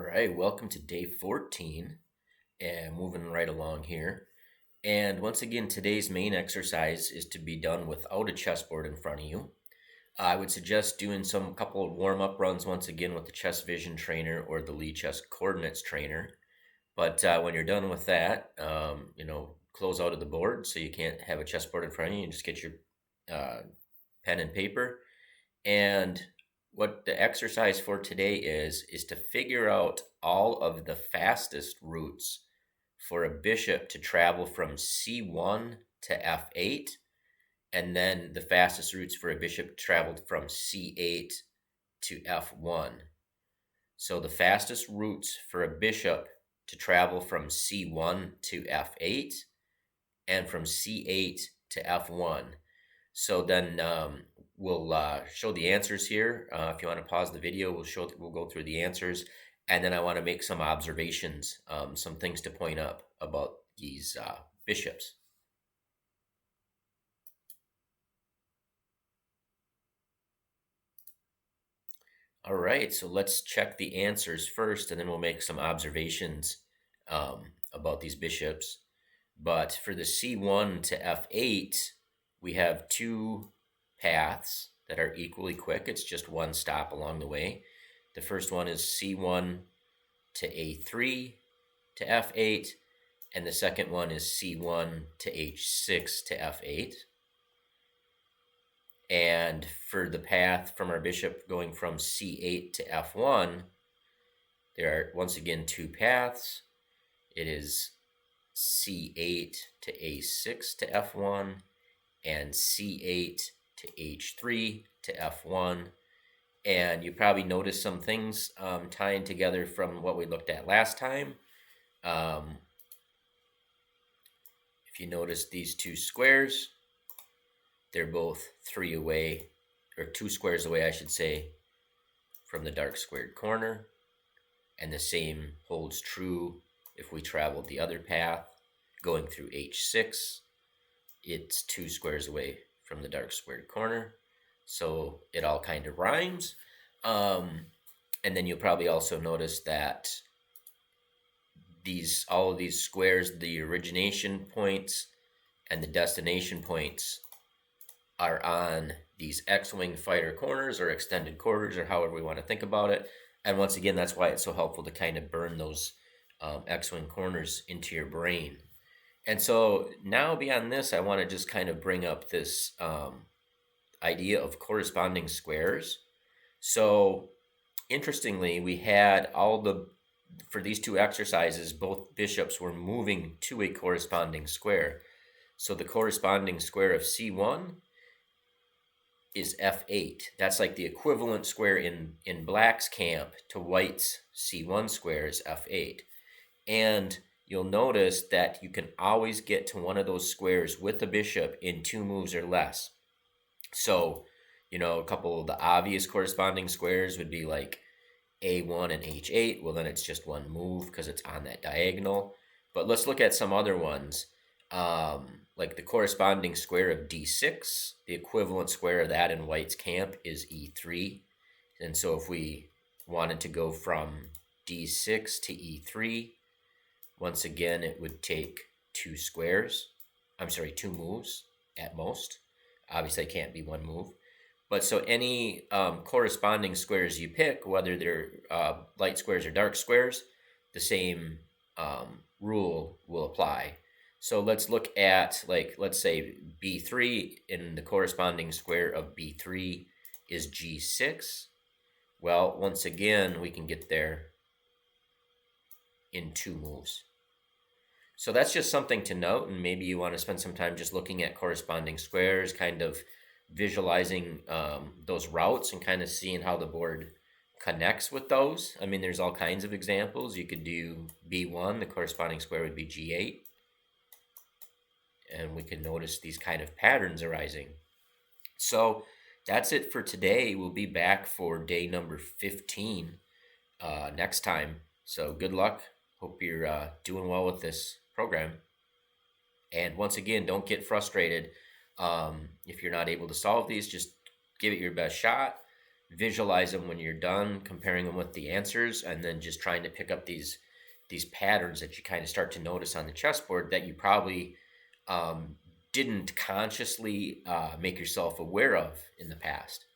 right, welcome to day 14 and moving right along here. And once again, today's main exercise is to be done without a chessboard in front of you. I would suggest doing some couple of warm-up runs once again with the Chess Vision trainer or the Lee Chess Coordinates trainer. But when you're done with that, close out of the board so you can't have a chessboard in front of you and just get your uh, pen and paper. And what the exercise for today is to figure out all of the fastest routes for a bishop to travel from c1 to f8, and then the fastest routes for a bishop traveled from c8 to f1. So the fastest routes for a bishop to travel from c1 to f8 and from c8 to f1. So then we'll show the answers here. If you want to pause the video, we'll go through the answers, and then I want to make some observations, some things to point up about these bishops. All right, so let's check the answers first, and then we'll make some observations about these bishops. But for the c1 to f8, we have two paths that are equally quick. It's just one stop along the way. The first one is c1 to a3 to f8, and the second one is c1 to h6 to f8. And for the path from our bishop going from c8 to f1, there are once again two paths. It is c8 to a6 to f1 and c8 to h3 to f1. And you probably noticed some things tying together from what we looked at last time. If you notice these two squares, they're both 3 away, or 2 squares away, I should say, from the dark squared corner. And the same holds true if we traveled the other path, going through h6. It's 2 squares away from the dark squared corner. So it all kind of rhymes. And then you'll probably also notice that all of these squares, the origination points and the destination points, are on these X-wing fighter corners or extended quarters, or however we want to think about it. And once again, that's why it's so helpful to kind of burn those X-wing corners into your brain. And so now beyond this, I want to just kind of bring up this idea of corresponding squares. So interestingly, we had for these two exercises, both bishops were moving to a corresponding square. So the corresponding square of c1 is f8. That's like the equivalent square in black's camp to white's c1 square is f8. And you'll notice that you can always get to one of those squares with the bishop in 2 moves or less. So, a couple of the obvious corresponding squares would be like a1 and h8. Well, then it's just one move because it's on that diagonal. But let's look at some other ones. Like the corresponding square of d6, the equivalent square of that in white's camp is e3. And so if we wanted to go from d6 to e3, once again, it would take 2 moves at most. Obviously, it can't be one move. But so any corresponding squares you pick, whether they're light squares or dark squares, the same rule will apply. So let's look at, let's say b3, and the corresponding square of b3 is g6. Well, once again, we can get there in 2 moves. So that's just something to note, and maybe you want to spend some time just looking at corresponding squares, kind of visualizing those routes and kind of seeing how the board connects with those. I mean, there's all kinds of examples. You could do b1, the corresponding square would be g8. And we can notice these kind of patterns arising. So that's it for today. We'll be back for day number 15 next time. So good luck. Hope you're doing well with this program. And once again, don't get frustrated if you're not able to solve these. Just give it your best shot. visualize them when you're done, comparing them with the answers, and then just trying to pick up these patterns that you kind of start to notice on the chessboard that you probably didn't consciously make yourself aware of in the past.